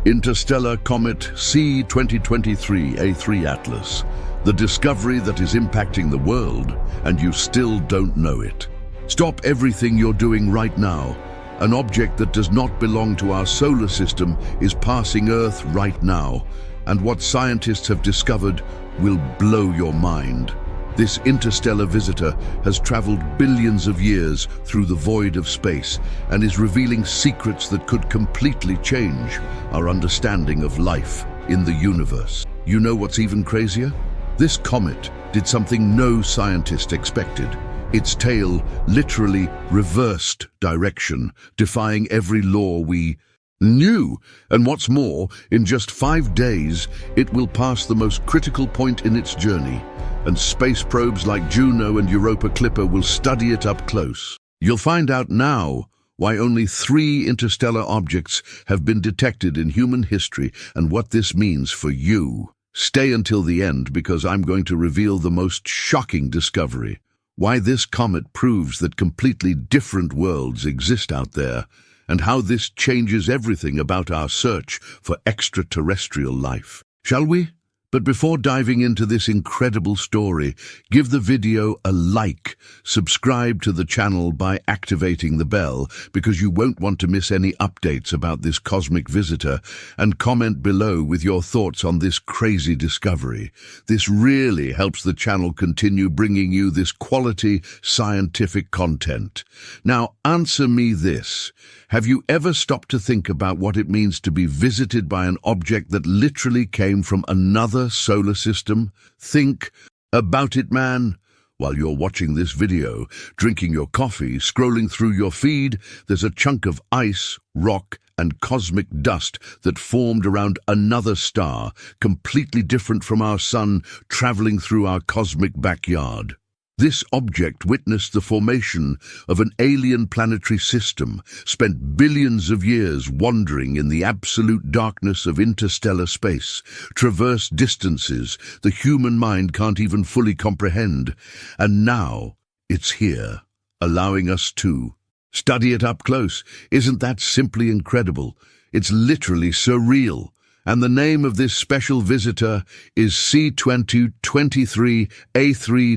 Interstellar Comet C 2023-A3 Atlas, the discovery that is impacting the world, and you still don't know it. Stop everything you're doing right now. An object that does not belong to our solar system is passing Earth right now, and what scientists have discovered will blow your mind. This interstellar visitor has traveled billions of years through the void of space and is revealing secrets that could completely change our understanding of life in the universe. You know what's even crazier? This comet did something no scientist expected. Its tail literally reversed direction, defying every law we knew. And what's more, in just 5 days, it will pass the most critical point in its journey, and space probes like Juno and Europa Clipper will study it up close. You'll find out now why only 3 interstellar objects have been detected in human history and what this means for you. Stay until the end, because I'm going to reveal the most shocking discovery: why this comet proves that completely different worlds exist out there, and how this changes everything about our search for extraterrestrial life. Shall we? But before diving into this incredible story, give the video a like, subscribe to the channel by activating the bell, because you won't want to miss any updates about this cosmic visitor, and comment below with your thoughts on this crazy discovery. This really helps the channel continue bringing you this quality scientific content. Now, answer me this. Have you ever stopped to think about what it means to be visited by an object that literally came from another solar system? Think about it, man. While you're watching this video, drinking your coffee, scrolling through your feed, there's a chunk of ice, rock, and cosmic dust that formed around another star, completely different from our sun, traveling through our cosmic backyard. This object witnessed the formation of an alien planetary system, spent billions of years wandering in the absolute darkness of interstellar space, traversed distances the human mind can't even fully comprehend, and now it's here, allowing us to study it up close. Isn't that simply incredible? It's literally surreal. And the name of this special visitor is C2023-A3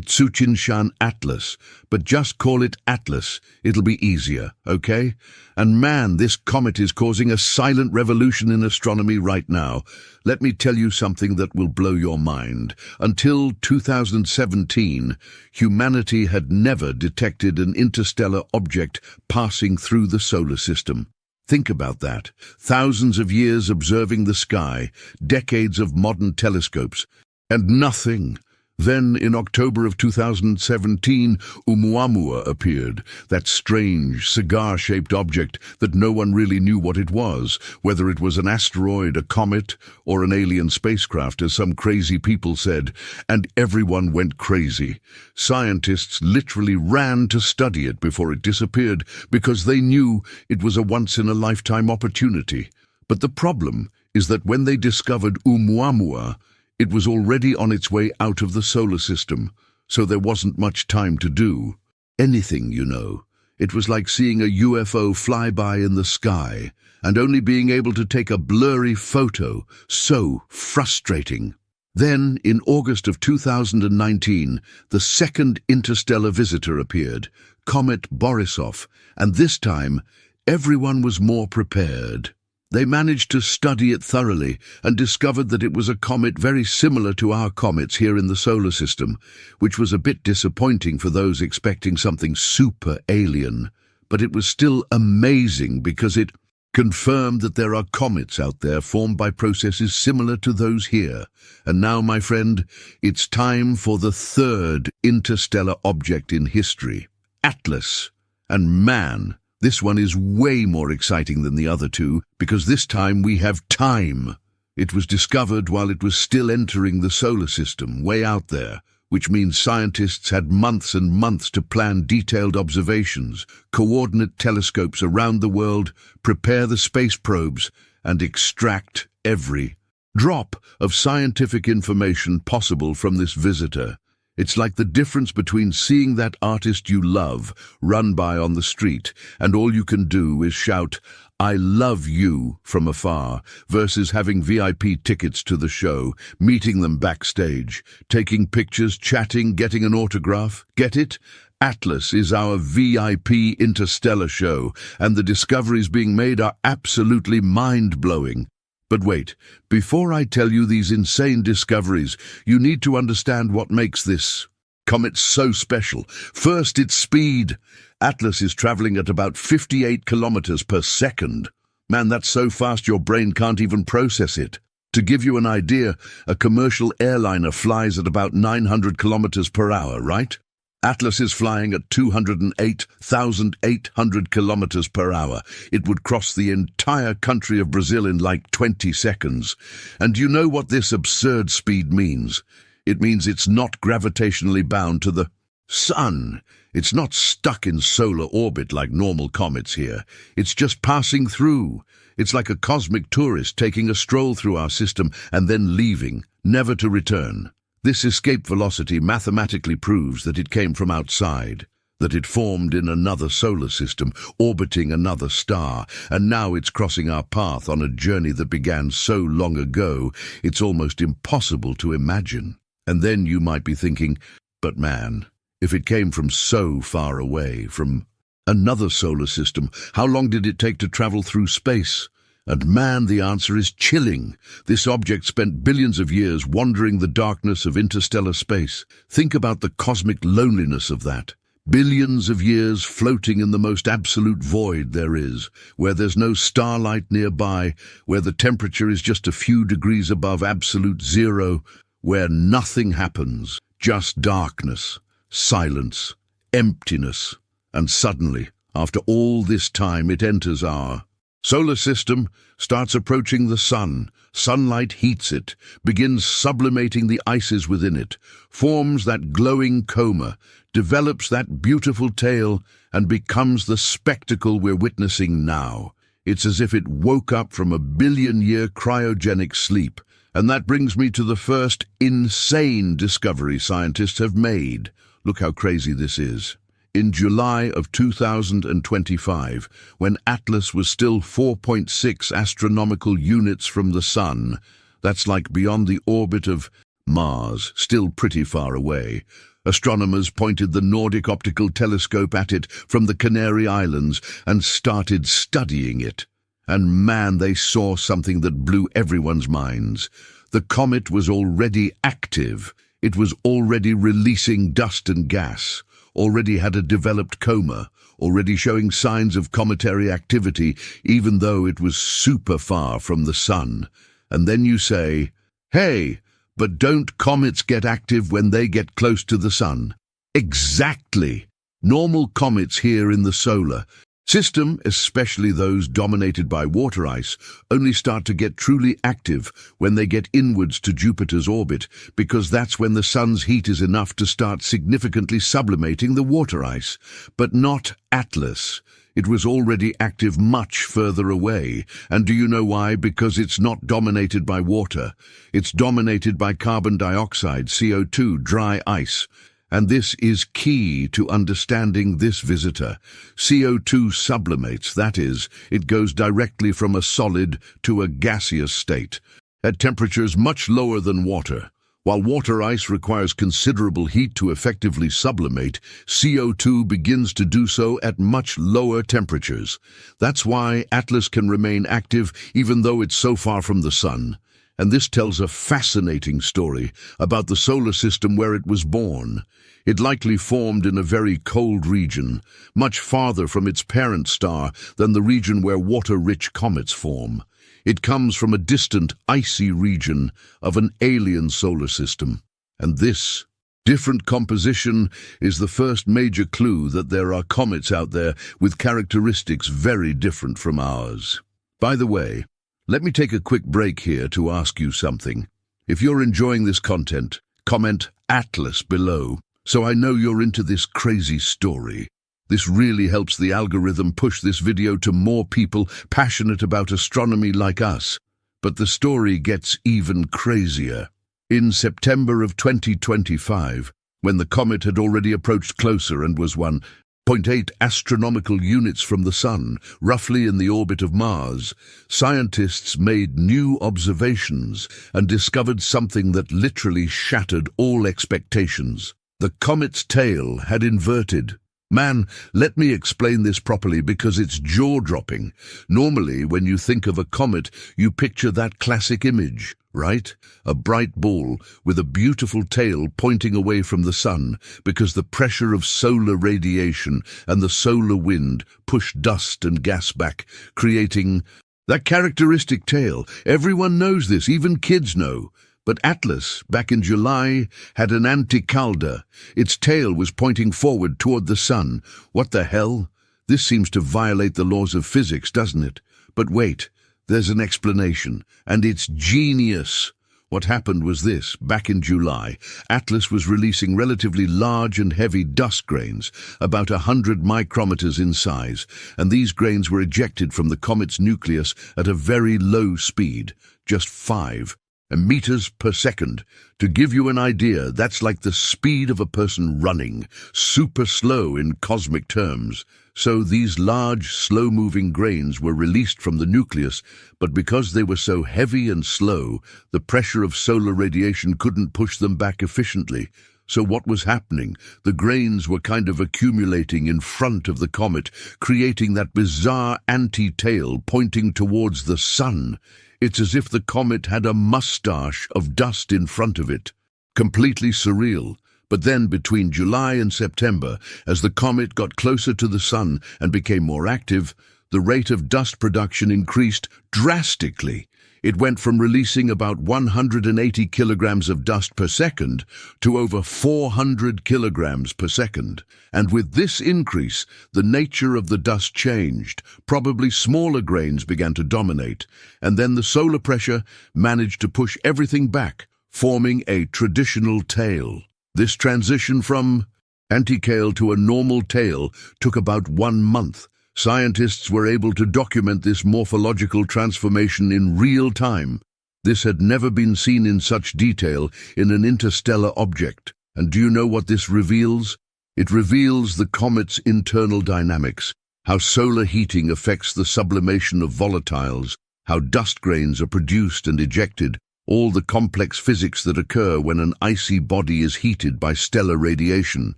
Tsuchinshan Atlas. But just call it Atlas. It'll be easier, okay? And man, this comet is causing a silent revolution in astronomy right now. Let me tell you something that will blow your mind. Until 2017, humanity had never detected an interstellar object passing through the solar system. Think about that. Thousands of years observing the sky, decades of modern telescopes, and nothing. Then, in October of 2017, Oumuamua appeared, that strange, cigar-shaped object that no one really knew what it was, whether it was an asteroid, a comet, or an alien spacecraft, as some crazy people said, and everyone went crazy. Scientists literally ran to study it before it disappeared, because they knew it was a once-in-a-lifetime opportunity. But the problem is that when they discovered Oumuamua, it was already on its way out of the solar system, so there wasn't much time to do anything, you know. It was like seeing a UFO fly by in the sky and only being able to take a blurry photo. So frustrating. Then, in August of 2019, the second interstellar visitor appeared, Comet Borisov, and this time, everyone was more prepared. They managed to study it thoroughly and discovered that it was a comet very similar to our comets here in the solar system, which was a bit disappointing for those expecting something super alien. But it was still amazing because it confirmed that there are comets out there formed by processes similar to those here. And now, my friend, it's time for the third interstellar object in history, Atlas. And man, this one is way more exciting than the other two, because this time we have time. It was discovered while it was still entering the solar system, way out there, which means scientists had months and months to plan detailed observations, coordinate telescopes around the world, prepare the space probes, and extract every drop of scientific information possible from this visitor. It's like the difference between seeing that artist you love run by on the street and all you can do is shout, "I love you," from afar, versus having VIP tickets to the show, meeting them backstage, taking pictures, chatting, getting an autograph. Get it? Atlas is our VIP interstellar show, and the discoveries being made are absolutely mind-blowing. But wait, before I tell you these insane discoveries, you need to understand what makes this comet so special. First, its speed. Atlas is traveling at about 58 kilometers per second. Man, that's so fast your brain can't even process it. To give you an idea, a commercial airliner flies at about 900 kilometers per hour, right? Atlas is flying at 208,800 kilometers per hour. It would cross the entire country of Brazil in like 20 seconds. And do you know what this absurd speed means? It means it's not gravitationally bound to the sun. It's not stuck in solar orbit like normal comets here. It's just passing through. It's like a cosmic tourist taking a stroll through our system and then leaving, never to return. This escape velocity mathematically proves that it came from outside, that it formed in another solar system, orbiting another star, and now it's crossing our path on a journey that began so long ago, it's almost impossible to imagine. And then you might be thinking, but man, if it came from so far away, from another solar system, how long did it take to travel through space? And man, the answer is chilling. This object spent billions of years wandering the darkness of interstellar space. Think about the cosmic loneliness of that. Billions of years floating in the most absolute void there is, where there's no starlight nearby, where the temperature is just a few degrees above absolute zero, where nothing happens, just darkness, silence, emptiness. And suddenly, after all this time, it enters our solar system, starts approaching the sun. Sunlight heats it, begins sublimating the ices within it, forms that glowing coma, develops that beautiful tail, and becomes the spectacle we're witnessing now. It's as if it woke up from a billion-year cryogenic sleep. And that brings me to the first insane discovery scientists have made. Look how crazy this is. In July of 2025, when Atlas was still 4.6 astronomical units from the Sun, that's like beyond the orbit of Mars, still pretty far away, astronomers pointed the Nordic optical telescope at it from the Canary Islands and started studying it. And man, they saw something that blew everyone's minds. The comet was already active. It was already releasing dust and gas, already had a developed coma, already showing signs of cometary activity, even though it was super far from the sun. And then you say, hey, but don't comets get active when they get close to the sun? Exactly. Normal comets here in the solar system, especially those dominated by water ice, only start to get truly active when they get inwards to Jupiter's orbit, because that's when the sun's heat is enough to start significantly sublimating the water ice. But not Atlas. It was already active much further away. And do you know why? Because it's not dominated by water. It's dominated by carbon dioxide, CO2, dry ice. And this is key to understanding this visitor. CO2 sublimates, that is, it goes directly from a solid to a gaseous state, at temperatures much lower than water. While water ice requires considerable heat to effectively sublimate, CO2 begins to do so at much lower temperatures. That's why Atlas can remain active even though it's so far from the sun. And this tells a fascinating story about the solar system where it was born. It likely formed in a very cold region, much farther from its parent star than the region where water-rich comets form. It comes from a distant, icy region of an alien solar system. And this different composition is the first major clue that there are comets out there with characteristics very different from ours. By the way, let me take a quick break here to ask you something. If you're enjoying this content, comment Atlas below, so I know you're into this crazy story. This really helps the algorithm push this video to more people passionate about astronomy like us. But the story gets even crazier. In September of 2025, when the comet had already approached closer and was 1.8 astronomical units from the Sun, roughly in the orbit of Mars. Scientists made new observations and discovered something that literally shattered all expectations. The comet's tail had inverted. Man, let me explain this properly because it's jaw-dropping. Normally, when you think of a comet, you picture that classic image, right? A bright ball with a beautiful tail pointing away from the Sun because the pressure of solar radiation and the solar wind push dust and gas back, creating that characteristic tail. Everyone knows this, even kids know. But Atlas, back in July, had an anti-calda. Its tail was pointing forward toward the Sun. What the hell? This seems to violate the laws of physics, doesn't it? But wait, there's an explanation, and it's genius. What happened was this. Back in July, Atlas was releasing relatively large and heavy dust grains, about 100 micrometers in size, and these grains were ejected from the comet's nucleus at a very low speed, just 5 meters per second. To give you an idea, that's like the speed of a person running, super slow in cosmic terms. So these large, slow-moving grains were released from the nucleus, but because they were so heavy and slow, the pressure of solar radiation couldn't push them back efficiently. So what was happening? The grains were kind of accumulating in front of the comet, creating that bizarre anti-tail pointing towards the Sun. It's as if the comet had a mustache of dust in front of it. Completely surreal. But then between July and September, as the comet got closer to the Sun and became more active, the rate of dust production increased drastically. It went from releasing about 180 kilograms of dust per second to over 400 kilograms per second. And with this increase, the nature of the dust changed. Probably smaller grains began to dominate, and then the solar pressure managed to push everything back, forming a traditional tail. This transition from anti-tail to a normal tail took about 1 month. Scientists were able to document this morphological transformation in real time. This had never been seen in such detail in an interstellar object. And do you know what this reveals? It reveals the comet's internal dynamics, how solar heating affects the sublimation of volatiles, how dust grains are produced and ejected, all the complex physics that occur when an icy body is heated by stellar radiation.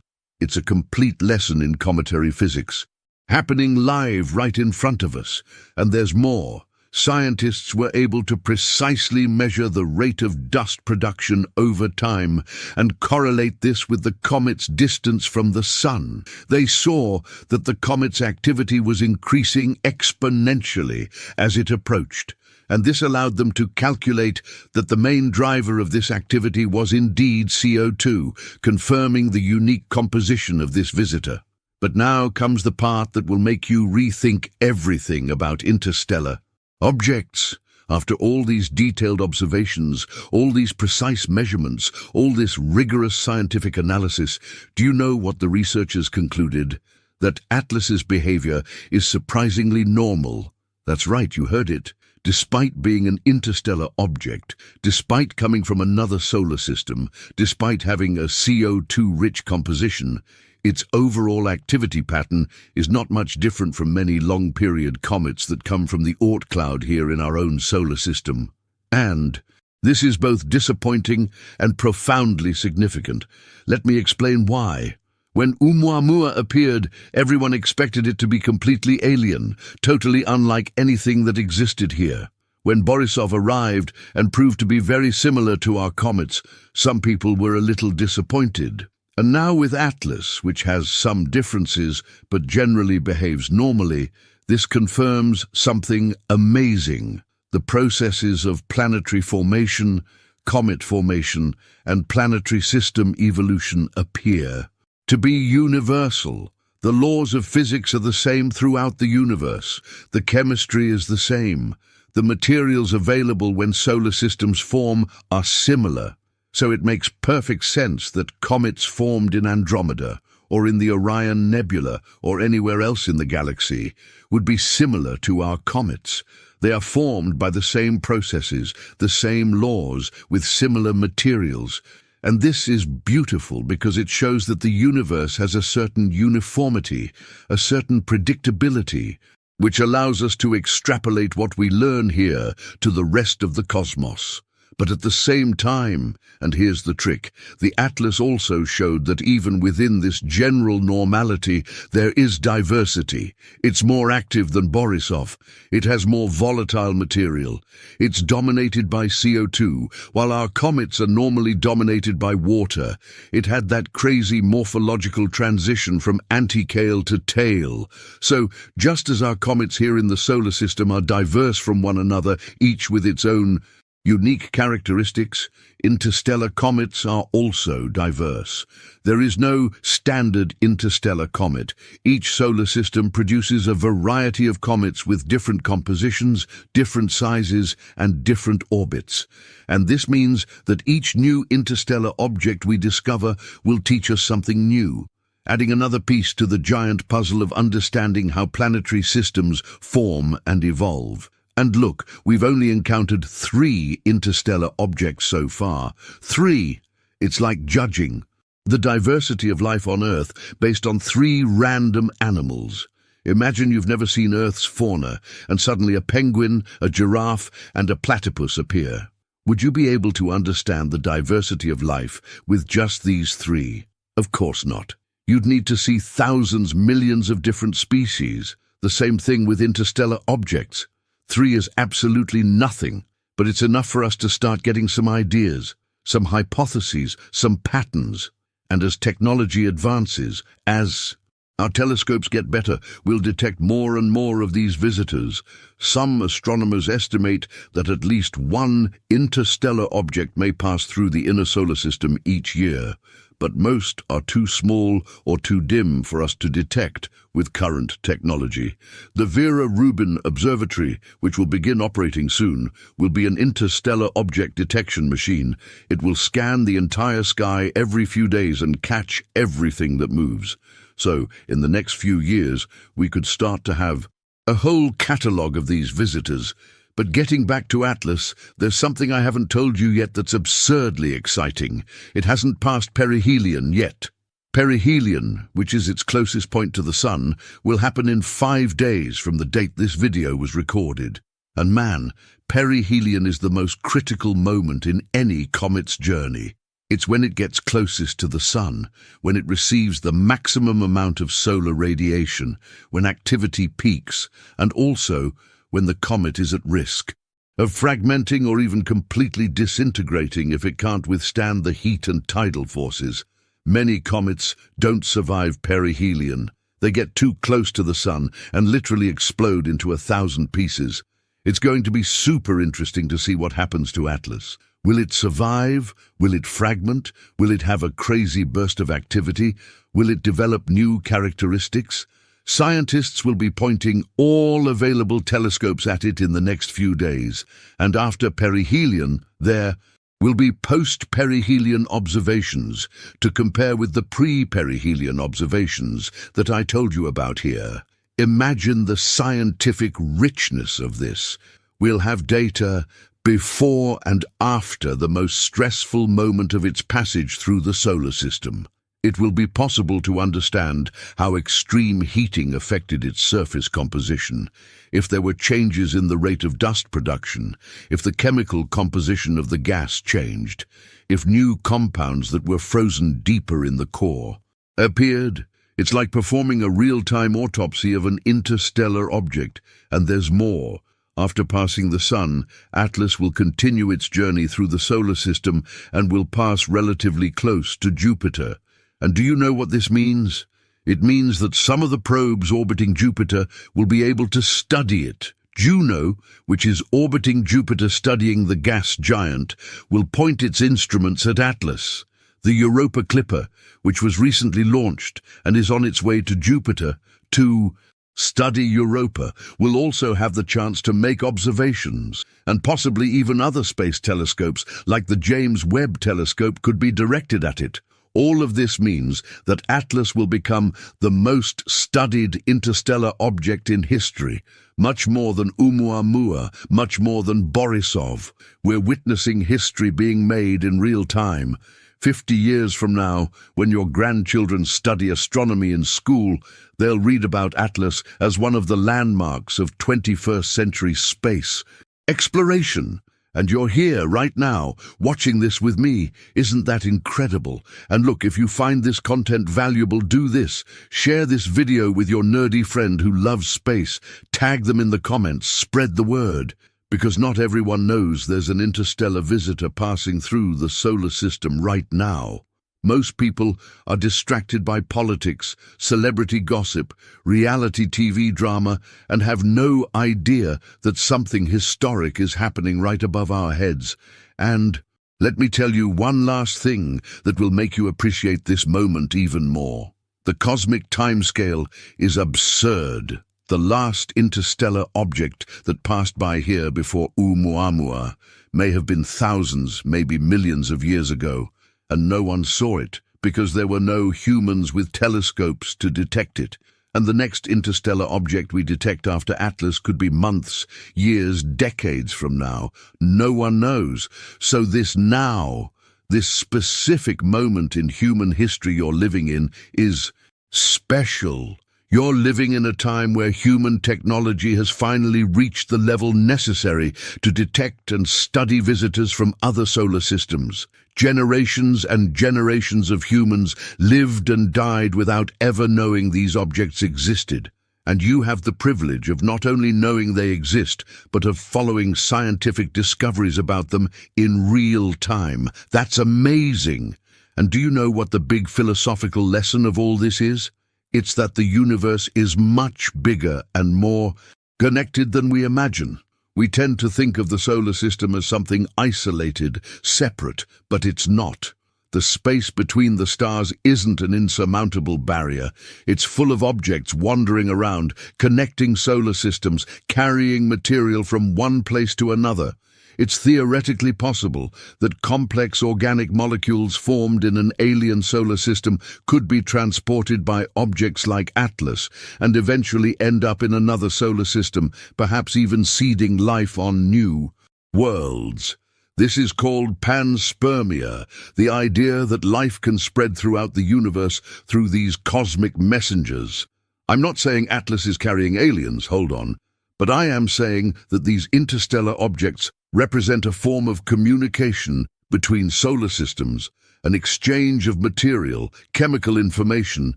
It's a complete lesson in cometary physics, happening live right in front of us. And there's more. Scientists were able to precisely measure the rate of dust production over time and correlate this with the comet's distance from the Sun. They saw that the comet's activity was increasing exponentially as it approached, and this allowed them to calculate that the main driver of this activity was indeed CO2, confirming the unique composition of this visitor. But now comes the part that will make you rethink everything about interstellar objects. After all these detailed observations, all these precise measurements, all this rigorous scientific analysis, do you know what the researchers concluded? That Atlas's behavior is surprisingly normal. That's right, you heard it. Despite being an interstellar object, despite coming from another solar system, despite having a CO2-rich composition, its overall activity pattern is not much different from many long-period comets that come from the Oort cloud here in our own solar system. And this is both disappointing and profoundly significant. Let me explain why. When Oumuamua appeared, everyone expected it to be completely alien, totally unlike anything that existed here. When Borisov arrived and proved to be very similar to our comets, some people were a little disappointed. And now with Atlas, which has some differences but generally behaves normally, this confirms something amazing. The processes of planetary formation, comet formation, and planetary system evolution appear to be universal. The laws of physics are the same throughout the universe. The chemistry is the same. The materials available when solar systems form are similar. So it makes perfect sense that comets formed in Andromeda, or in the Orion Nebula, or anywhere else in the galaxy, would be similar to our comets. They are formed by the same processes, the same laws, with similar materials. And this is beautiful because it shows that the universe has a certain uniformity, a certain predictability, which allows us to extrapolate what we learn here to the rest of the cosmos. But at the same time, and here's the trick, the atlas also showed that even within this general normality, there is diversity. It's more active than Borisov. It has more volatile material. It's dominated by CO2, while our comets are normally dominated by water. It had that crazy morphological transition from anticale to tail. So, just as our comets here in the solar system are diverse from one another, each with its own unique characteristics, interstellar comets are also diverse. There is no standard interstellar comet. Each solar system produces a variety of comets with different compositions, different sizes, and different orbits. And this means that each new interstellar object we discover will teach us something new, adding another piece to the giant puzzle of understanding how planetary systems form and evolve. And look, we've only encountered 3 interstellar objects so far. 3! It's like judging the diversity of life on Earth based on 3 random animals. Imagine you've never seen Earth's fauna, and suddenly a penguin, a giraffe, and a platypus appear. Would you be able to understand the diversity of life with just these 3? Of course not. You'd need to see thousands, millions of different species. The same thing with interstellar objects. 3 is absolutely nothing, but it's enough for us to start getting some ideas, some hypotheses, some patterns. And as technology advances, as our telescopes get better, we'll detect more and more of these visitors. Some astronomers estimate that at least 1 interstellar object may pass through the inner solar system each year, but most are too small or too dim for us to detect with current technology. The Vera Rubin Observatory, which will begin operating soon, will be an interstellar object detection machine. It will scan the entire sky every few days and catch everything that moves. So, in the next few years, we could start to have a whole catalogue of these visitors. But getting back to Atlas, there's something I haven't told you yet that's absurdly exciting. It hasn't passed perihelion yet. Perihelion, which is its closest point to the Sun, will happen in 5 days from the date this video was recorded. And man, perihelion is the most critical moment in any comet's journey. It's when it gets closest to the Sun, when it receives the maximum amount of solar radiation, when activity peaks, and also when the comet is at risk of fragmenting or even completely disintegrating if it can't withstand the heat and tidal forces. Many comets don't survive perihelion. They get too close to the Sun and literally explode into 1,000 pieces. It's going to be super interesting to see what happens to Atlas. Will it survive? Will it fragment? Will it have a crazy burst of activity? Will it develop new characteristics? Scientists will be pointing all available telescopes at it in the next few days, and after perihelion, there will be post-perihelion observations to compare with the pre-perihelion observations that I told you about here. Imagine the scientific richness of this. We'll have data before and after the most stressful moment of its passage through the solar system. It will be possible to understand how extreme heating affected its surface composition, if there were changes in the rate of dust production, if the chemical composition of the gas changed, if new compounds that were frozen deeper in the core appeared. It's like performing a real-time autopsy of an interstellar object, and there's more. After passing the Sun, Atlas will continue its journey through the solar system and will pass relatively close to Jupiter. And do you know what this means? It means that some of the probes orbiting Jupiter will be able to study it. Juno, which is orbiting Jupiter studying the gas giant, will point its instruments at Atlas. The Europa Clipper, which was recently launched and is on its way to Jupiter to study Europa, will also have the chance to make observations, and possibly even other space telescopes like the James Webb Telescope could be directed at it. All of this means that Atlas will become the most studied interstellar object in history, much more than Oumuamua, much more than Borisov. We're witnessing history being made in real time. 50 years from now, when your grandchildren study astronomy in school, they'll read about Atlas as one of the landmarks of 21st century space exploration. And you're here right now, watching this with me. Isn't that incredible? And look, if you find this content valuable, do this. Share this video with your nerdy friend who loves space. Tag them in the comments. Spread the word. Because not everyone knows there's an interstellar visitor passing through the solar system right now. Most people are distracted by politics, celebrity gossip, reality TV drama, and have no idea that something historic is happening right above our heads. And let me tell you one last thing that will make you appreciate this moment even more. The cosmic timescale is absurd. The last interstellar object that passed by here before Oumuamua may have been thousands, maybe millions of years ago, and no one saw it because there were no humans with telescopes to detect it. And the next interstellar object we detect after Atlas could be months, years, decades from now. No one knows. So this now, this specific moment in human history you're living in is special. You're living in a time where human technology has finally reached the level necessary to detect and study visitors from other solar systems. Generations and generations of humans lived and died without ever knowing these objects existed. And you have the privilege of not only knowing they exist, but of following scientific discoveries about them in real time. That's amazing. And do you know what the big philosophical lesson of all this is? It's that the universe is much bigger and more connected than we imagine. We tend to think of the solar system as something isolated, separate, but it's not. The space between the stars isn't an insurmountable barrier. It's full of objects wandering around, connecting solar systems, carrying material from one place to another. It's theoretically possible that complex organic molecules formed in an alien solar system could be transported by objects like Atlas and eventually end up in another solar system, perhaps even seeding life on new worlds. This is called panspermia, the idea that life can spread throughout the universe through these cosmic messengers. I'm not saying Atlas is carrying aliens, hold on, but I am saying that these interstellar objects represent a form of communication between solar systems, an exchange of material, chemical information,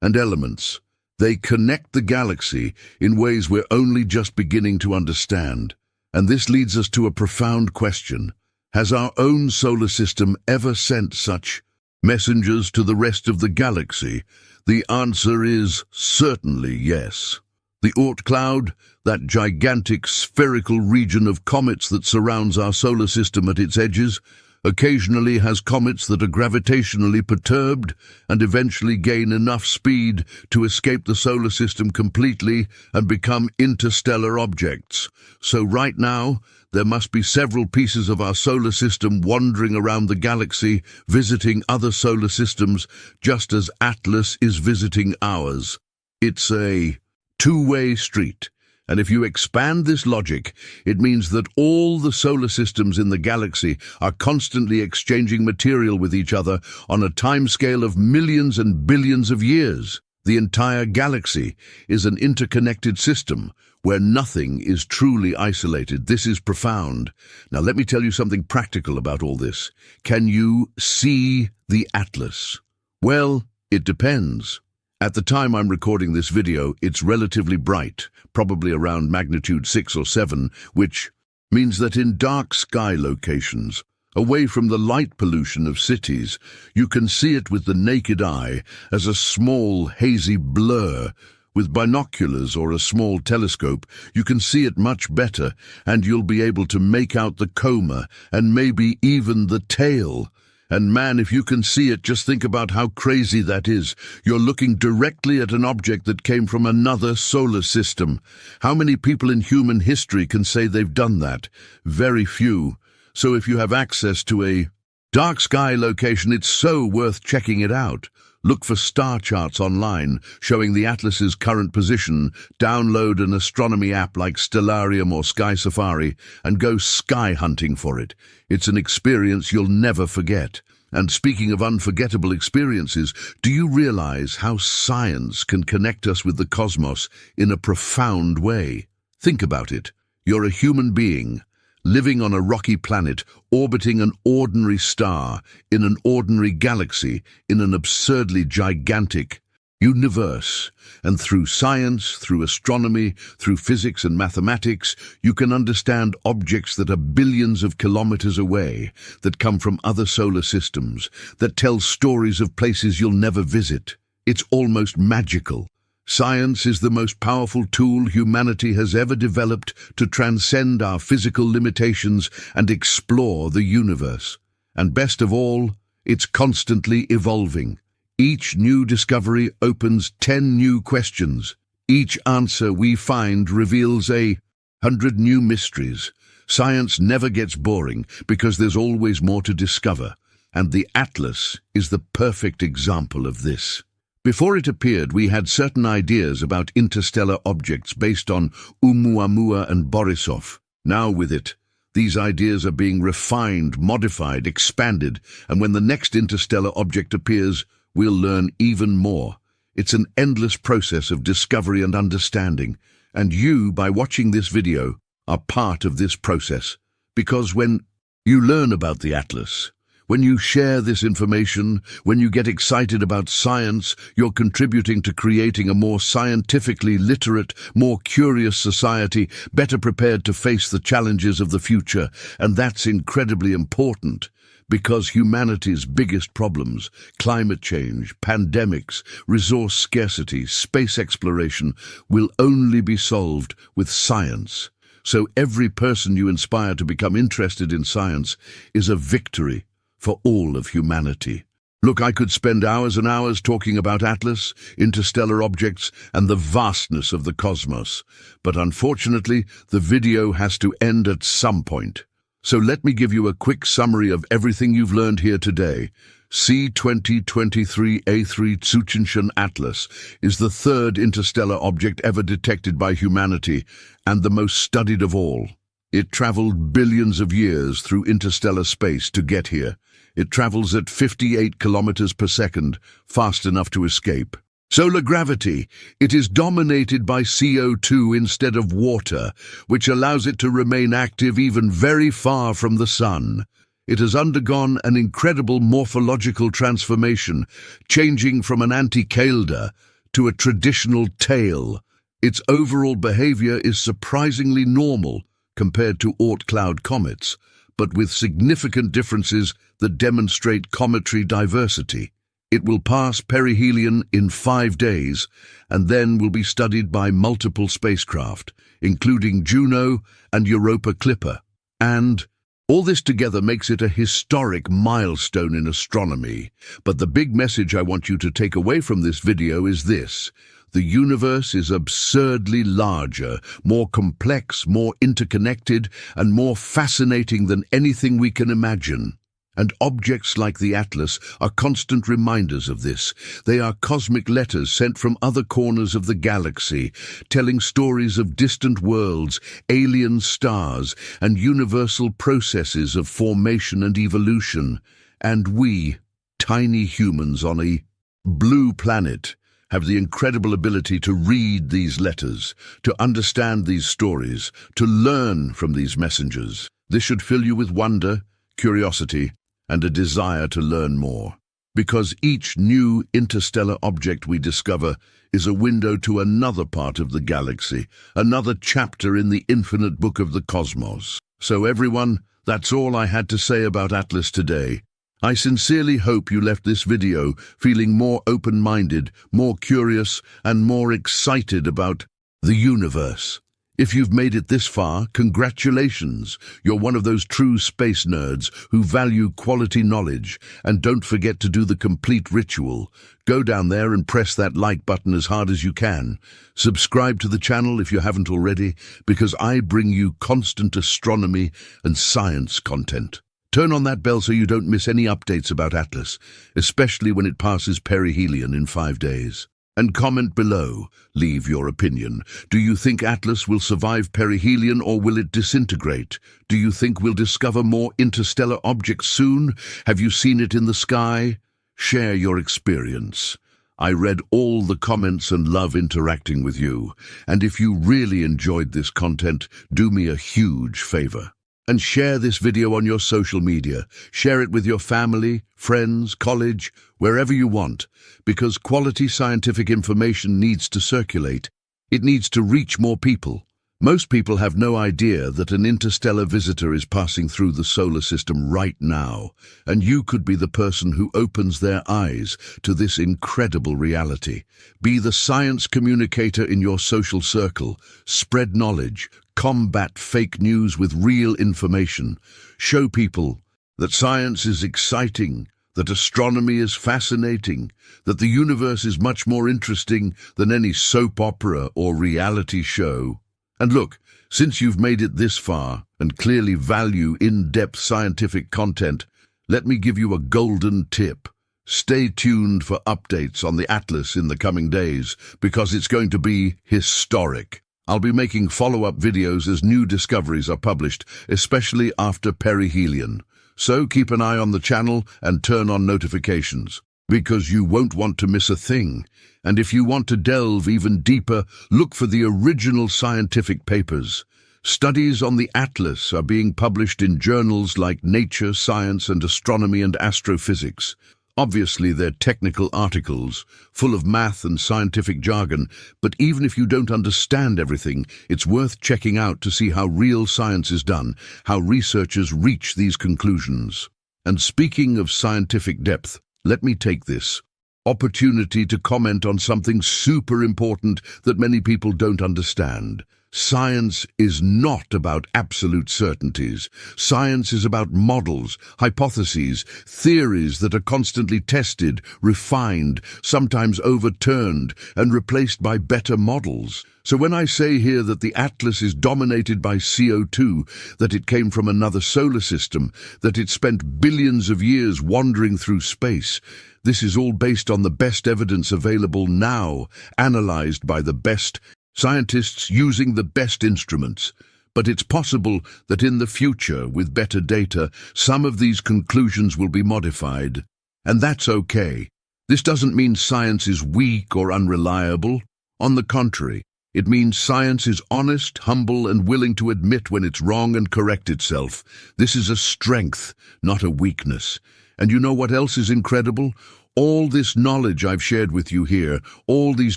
and elements. They connect the galaxy in ways we're only just beginning to understand. And this leads us to a profound question. Has our own solar system ever sent such messengers to the rest of the galaxy? The answer is certainly yes. The Oort cloud, that gigantic spherical region of comets that surrounds our solar system at its edges, occasionally has comets that are gravitationally perturbed and eventually gain enough speed to escape the solar system completely and become interstellar objects. So right now, there must be several pieces of our solar system wandering around the galaxy, visiting other solar systems, just as Atlas is visiting ours. It's a two-way street. And if you expand this logic, it means that all the solar systems in the galaxy are constantly exchanging material with each other on a timescale of millions and billions of years. The entire galaxy is an interconnected system where nothing is truly isolated. This is profound. Now let me tell you something practical about all this. Can you see the Atlas? Well, it depends. At the time I'm recording this video, it's relatively bright, probably around magnitude 6 or 7, which means that in dark sky locations, away from the light pollution of cities, you can see it with the naked eye as a small, hazy blur. With binoculars or a small telescope, you can see it much better, and you'll be able to make out the coma and maybe even the tail. And man, if you can see it, just think about how crazy that is. You're looking directly at an object that came from another solar system. How many people in human history can say they've done that? Very few. So if you have access to a dark sky location, it's so worth checking it out. Look for star charts online showing the Atlas's current position. Download an astronomy app like Stellarium or Sky Safari and go sky hunting for it. It's an experience you'll never forget. And speaking of unforgettable experiences, do you realize how science can connect us with the cosmos in a profound way? Think about it. You're a human being, living on a rocky planet, orbiting an ordinary star, in an ordinary galaxy, in an absurdly gigantic universe. And through science, through astronomy, through physics and mathematics, you can understand objects that are billions of kilometers away, that come from other solar systems, that tell stories of places you'll never visit. It's almost magical. Science is the most powerful tool humanity has ever developed to transcend our physical limitations and explore the universe. And best of all, it's constantly evolving. Each new discovery opens 10 new questions. Each answer we find reveals 100 new mysteries. Science never gets boring because there's always more to discover, and the Atlas is the perfect example of this. Before it appeared, we had certain ideas about interstellar objects based on Oumuamua and Borisov. Now with it, these ideas are being refined, modified, expanded, and when the next interstellar object appears, we'll learn even more. It's an endless process of discovery and understanding, and you, by watching this video, are part of this process. Because when you learn about the Atlas, when you share this information, when you get excited about science, you're contributing to creating a more scientifically literate, more curious society, better prepared to face the challenges of the future. And that's incredibly important, because humanity's biggest problems, climate change, pandemics, resource scarcity, space exploration, will only be solved with science. So every person you inspire to become interested in science is a victory for all of humanity. Look, I could spend hours and hours talking about Atlas, interstellar objects, and the vastness of the cosmos. But unfortunately, the video has to end at some point. So let me give you a quick summary of everything you've learned here today. C2023A3 Tsuchinshan Atlas is the third interstellar object ever detected by humanity, and the most studied of all. It traveled billions of years through interstellar space to get here. It travels at 58 kilometers per second, fast enough to escape. Solar gravity. It is dominated by CO2 instead of water, which allows it to remain active even very far from the sun. It has undergone an incredible morphological transformation, changing from an antichalda to a traditional tail. Its overall behavior is surprisingly normal compared to Oort cloud comets, but with significant differences that demonstrate cometary diversity. It will pass perihelion in 5 days, and then will be studied by multiple spacecraft, including Juno and Europa Clipper. And all this together makes it a historic milestone in astronomy. But the big message I want you to take away from this video is this: the universe is absurdly larger, more complex, more interconnected, and more fascinating than anything we can imagine. And objects like the Atlas are constant reminders of this. They are cosmic letters sent from other corners of the galaxy, telling stories of distant worlds, alien stars, and universal processes of formation and evolution. And we, tiny humans on a blue planet, have the incredible ability to read these letters, to understand these stories, to learn from these messengers. This should fill you with wonder, curiosity, and a desire to learn more. Because each new interstellar object we discover is a window to another part of the galaxy, another chapter in the infinite book of the cosmos. So everyone, that's all I had to say about Atlas today. I sincerely hope you left this video feeling more open-minded, more curious, and more excited about the universe. If you've made it this far, congratulations. You're one of those true space nerds who value quality knowledge. And don't forget to do the complete ritual. Go down there and press that like button as hard as you can. Subscribe to the channel if you haven't already, because I bring you constant astronomy and science content. Turn on that bell so you don't miss any updates about Atlas, especially when it passes perihelion in 5 days. And comment below. Leave your opinion. Do you think Atlas will survive perihelion or will it disintegrate? Do you think we'll discover more interstellar objects soon? Have you seen it in the sky? Share your experience. I read all the comments and love interacting with you. And if you really enjoyed this content, do me a huge favor and share this video on your social media. Share it with your family, friends, college, wherever you want, because quality scientific information needs to circulate. It needs to reach more people. Most people have no idea that an interstellar visitor is passing through the solar system right now, and you could be the person who opens their eyes to this incredible reality. Be the science communicator in your social circle. Spread knowledge. Combat fake news with real information. Show people that science is exciting, that astronomy is fascinating, that the universe is much more interesting than any soap opera or reality show. And look, since you've made it this far and clearly value in-depth scientific content, let me give you a golden tip. Stay tuned for updates on the Atlas in the coming days, because it's going to be historic. I'll be making follow-up videos as new discoveries are published, especially after perihelion. So keep an eye on the channel and turn on notifications, because you won't want to miss a thing. And if you want to delve even deeper, look for the original scientific papers. Studies on the Atlas are being published in journals like Nature, Science and Astronomy and Astrophysics. Obviously, they're technical articles, full of math and scientific jargon, but even if you don't understand everything, it's worth checking out to see how real science is done, how researchers reach these conclusions. And speaking of scientific depth, let me take this opportunity to comment on something super important that many people don't understand. Science is not about absolute certainties. Science is about models, hypotheses, theories that are constantly tested, refined, sometimes overturned, and replaced by better models. So when I say here that the Atlas is dominated by CO2, that it came from another solar system, that it spent billions of years wandering through space, this is all based on the best evidence available now, analyzed by the best scientists using the best instruments. But it's possible that in the future, with better data, some of these conclusions will be modified. And that's okay. This doesn't mean science is weak or unreliable. On the contrary, it means science is honest, humble, and willing to admit when it's wrong and correct itself. This is a strength, not a weakness. And you know what else is incredible? All this knowledge I've shared with you here, all these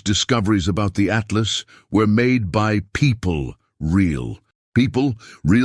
discoveries about the Atlas, were made by people, real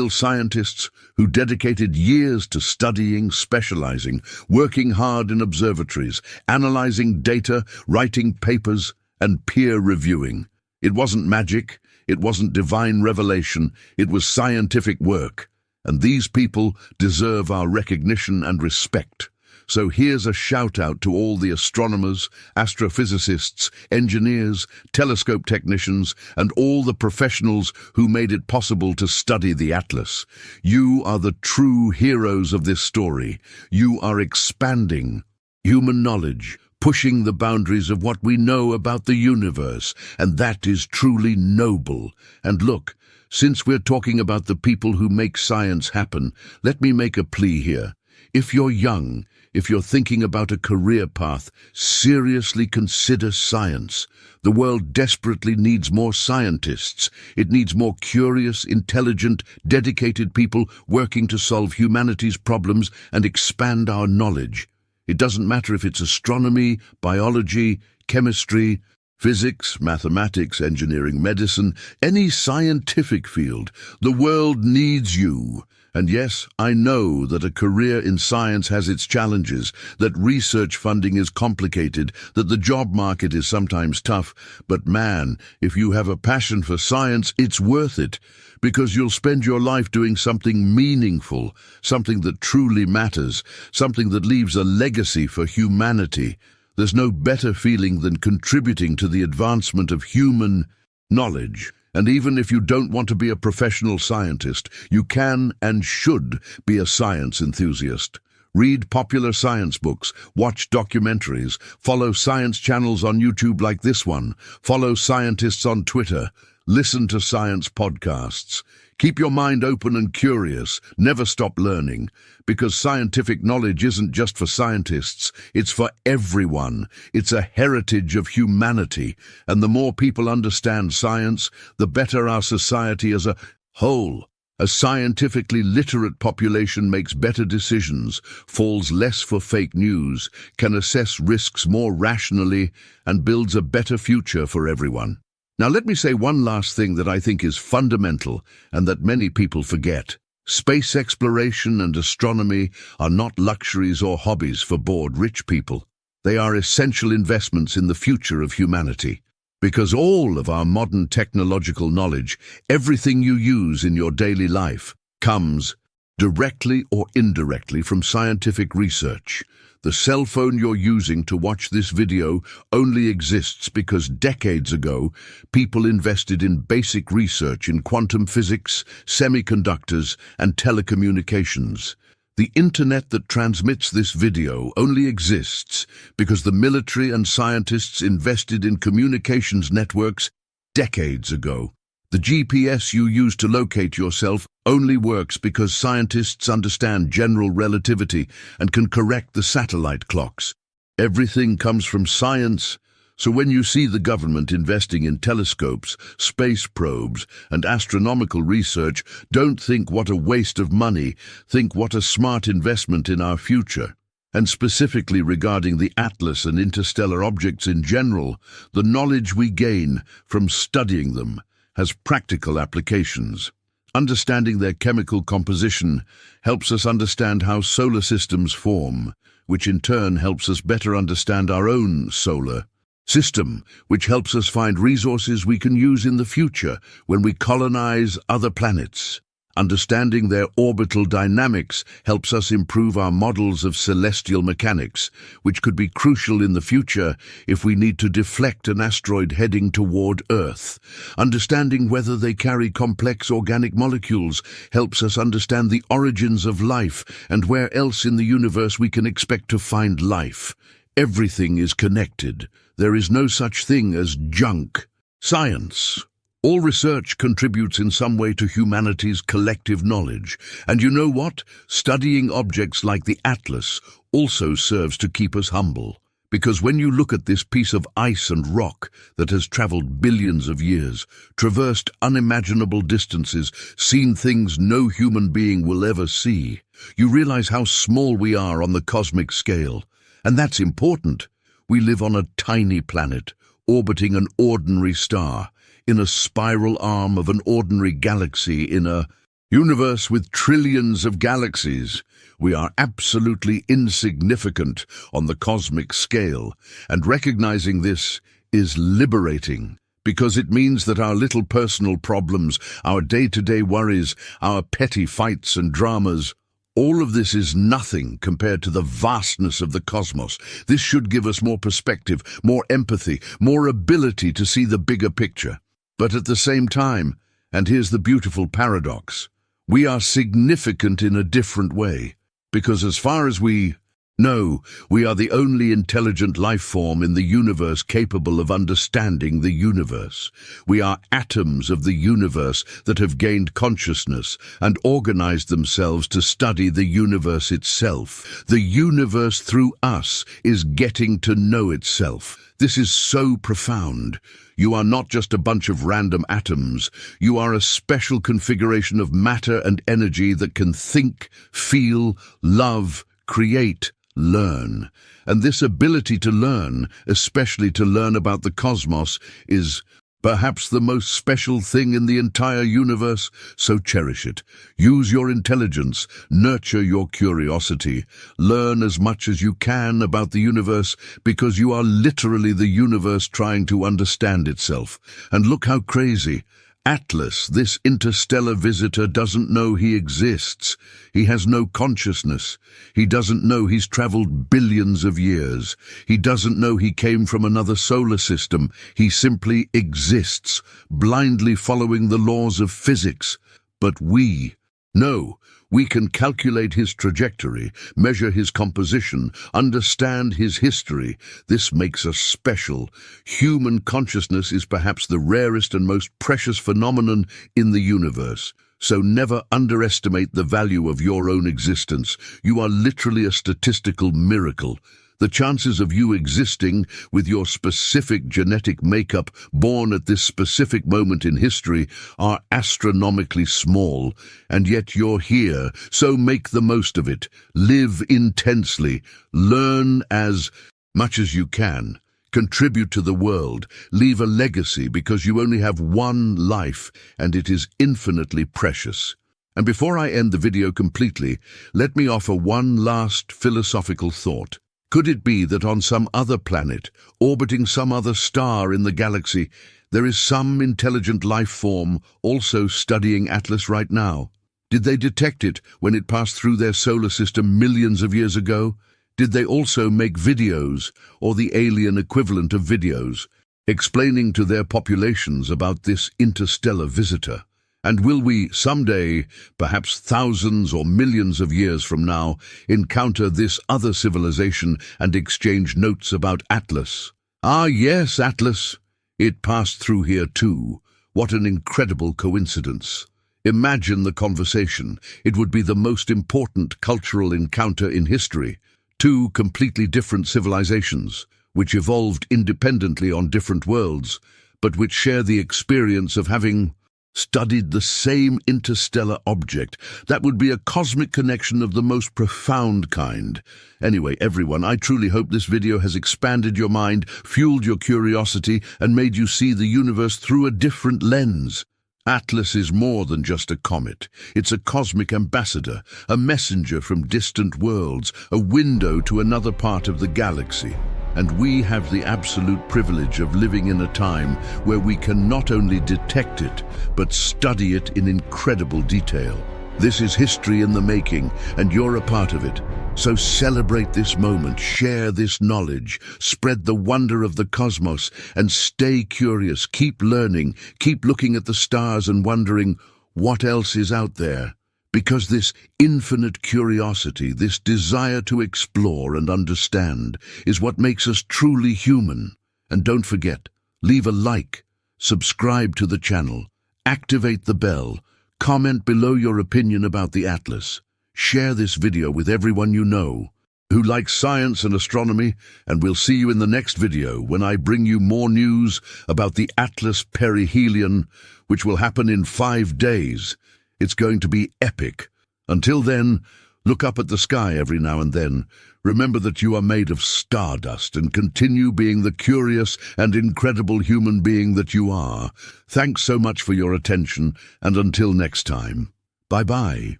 scientists who dedicated years to studying, specializing, working hard in observatories, analyzing data, writing papers, and peer reviewing. It wasn't magic, it wasn't divine revelation, it was scientific work. And these people deserve our recognition and respect. So here's a shout-out to all the astronomers, astrophysicists, engineers, telescope technicians, and all the professionals who made it possible to study the Atlas. You are the true heroes of this story. You are expanding human knowledge, pushing the boundaries of what we know about the universe, and that is truly noble. And look, since we're talking about the people who make science happen, let me make a plea here. If you're young, if you're thinking about a career path, seriously consider science. The world desperately needs more scientists. It needs more curious, intelligent, dedicated people working to solve humanity's problems and expand our knowledge. It doesn't matter if it's astronomy, biology, chemistry, physics, mathematics, engineering, medicine, any scientific field. The world needs you. And yes, I know that a career in science has its challenges, that research funding is complicated, that the job market is sometimes tough. But man, if you have a passion for science, it's worth it, because you'll spend your life doing something meaningful, something that truly matters, something that leaves a legacy for humanity. There's no better feeling than contributing to the advancement of human knowledge. And even if you don't want to be a professional scientist, you can and should be a science enthusiast. Read popular science books, watch documentaries, follow science channels on YouTube like this one, follow scientists on Twitter, listen to science podcasts. Keep your mind open and curious, never stop learning, because scientific knowledge isn't just for scientists, it's for everyone. It's a heritage of humanity, and the more people understand science, the better our society as a whole. A scientifically literate population makes better decisions, falls less for fake news, can assess risks more rationally, and builds a better future for everyone. Now let me say one last thing that I think is fundamental and that many people forget. Space exploration and astronomy are not luxuries or hobbies for bored rich people. They are essential investments in the future of humanity. Because all of our modern technological knowledge, everything you use in your daily life, comes directly or indirectly from scientific research. The cell phone you're using to watch this video only exists because decades ago, people invested in basic research in quantum physics, semiconductors, and telecommunications. The internet that transmits this video only exists because the military and scientists invested in communications networks decades ago. The GPS you use to locate yourself only works because scientists understand general relativity and can correct the satellite clocks. Everything comes from science. So when you see the government investing in telescopes, space probes, and astronomical research, don't think what a waste of money, think what a smart investment in our future. And specifically regarding the Atlas and interstellar objects in general, the knowledge we gain from studying them has practical applications. Understanding their chemical composition helps us understand how solar systems form, which in turn helps us better understand our own solar system, which helps us find resources we can use in the future when we colonize other planets. Understanding their orbital dynamics helps us improve our models of celestial mechanics, which could be crucial in the future if we need to deflect an asteroid heading toward Earth. Understanding whether they carry complex organic molecules helps us understand the origins of life and where else in the universe we can expect to find life. Everything is connected. There is no such thing as junk science. All research contributes in some way to humanity's collective knowledge. And you know what? Studying objects like the Atlas also serves to keep us humble. Because when you look at this piece of ice and rock that has traveled billions of years, traversed unimaginable distances, seen things no human being will ever see, you realize how small we are on the cosmic scale. And that's important. We live on a tiny planet, orbiting an ordinary star, in a spiral arm of an ordinary galaxy in a universe with trillions of galaxies. We are absolutely insignificant on the cosmic scale, and recognizing this is liberating, because it means that our little personal problems, our day-to-day worries, our petty fights and dramas, all of this is nothing compared to the vastness of the cosmos. This should give us more perspective, more empathy, more ability to see the bigger picture. But at the same time, and here's the beautiful paradox, we are significant in a different way, because as far as we know, we are the only intelligent life form in the universe capable of understanding the universe. We are atoms of the universe that have gained consciousness and organized themselves to study the universe itself. The universe through us is getting to know itself. This is so profound. You are not just a bunch of random atoms. You are a special configuration of matter and energy that can think, feel, love, create, learn. And this ability to learn, especially to learn about the cosmos, is perhaps the most special thing in the entire universe, so cherish it. Use your intelligence, nurture your curiosity, learn as much as you can about the universe, because you are literally the universe trying to understand itself. And look how crazy. Atlas, this interstellar visitor, doesn't know he exists. He has no consciousness. He doesn't know he's traveled billions of years. He doesn't know he came from another solar system. He simply exists, blindly following the laws of physics. But we No, we can calculate his trajectory, measure his composition, understand his history. This makes us special. Human consciousness is perhaps the rarest and most precious phenomenon in the universe. So never underestimate the value of your own existence. You are literally a statistical miracle. The chances of you existing with your specific genetic makeup, born at this specific moment in history, are astronomically small, and yet you're here, so make the most of it. Live intensely. Learn as much as you can. Contribute to the world. Leave a legacy, because you only have one life, and it is infinitely precious. And before I end the video completely, let me offer one last philosophical thought. Could it be that on some other planet, orbiting some other star in the galaxy, there is some intelligent life form also studying Atlas right now? Did they detect it when it passed through their solar system millions of years ago? Did they also make videos, or the alien equivalent of videos, explaining to their populations about this interstellar visitor? And will we someday, perhaps thousands or millions of years from now, encounter this other civilization and exchange notes about Atlas? Ah, yes, Atlas. It passed through here too. What an incredible coincidence. Imagine the conversation. It would be the most important cultural encounter in history. Two completely different civilizations, which evolved independently on different worlds, but which share the experience of having studied the same interstellar object. That would be a cosmic connection of the most profound kind. Anyway, everyone, I truly hope this video has expanded your mind, fueled your curiosity, and made you see the universe through a different lens. Atlas is more than just a comet. It's a cosmic ambassador, a messenger from distant worlds, a window to another part of the galaxy. And we have the absolute privilege of living in a time where we can not only detect it, but study it in incredible detail. This is history in the making, and you're a part of it. So celebrate this moment, share this knowledge, spread the wonder of the cosmos, and stay curious. Keep learning, keep looking at the stars and wondering what else is out there. Because this infinite curiosity, this desire to explore and understand, is what makes us truly human. And don't forget, leave a like, subscribe to the channel, activate the bell, comment below your opinion about the Atlas. Share this video with everyone you know who likes science and astronomy, and we'll see you in the next video when I bring you more news about the Atlas perihelion, which will happen in 5 days. It's going to be epic. Until then, look up at the sky every now and then. Remember that you are made of stardust, and continue being the curious and incredible human being that you are. Thanks so much for your attention, and until next time. Bye-bye.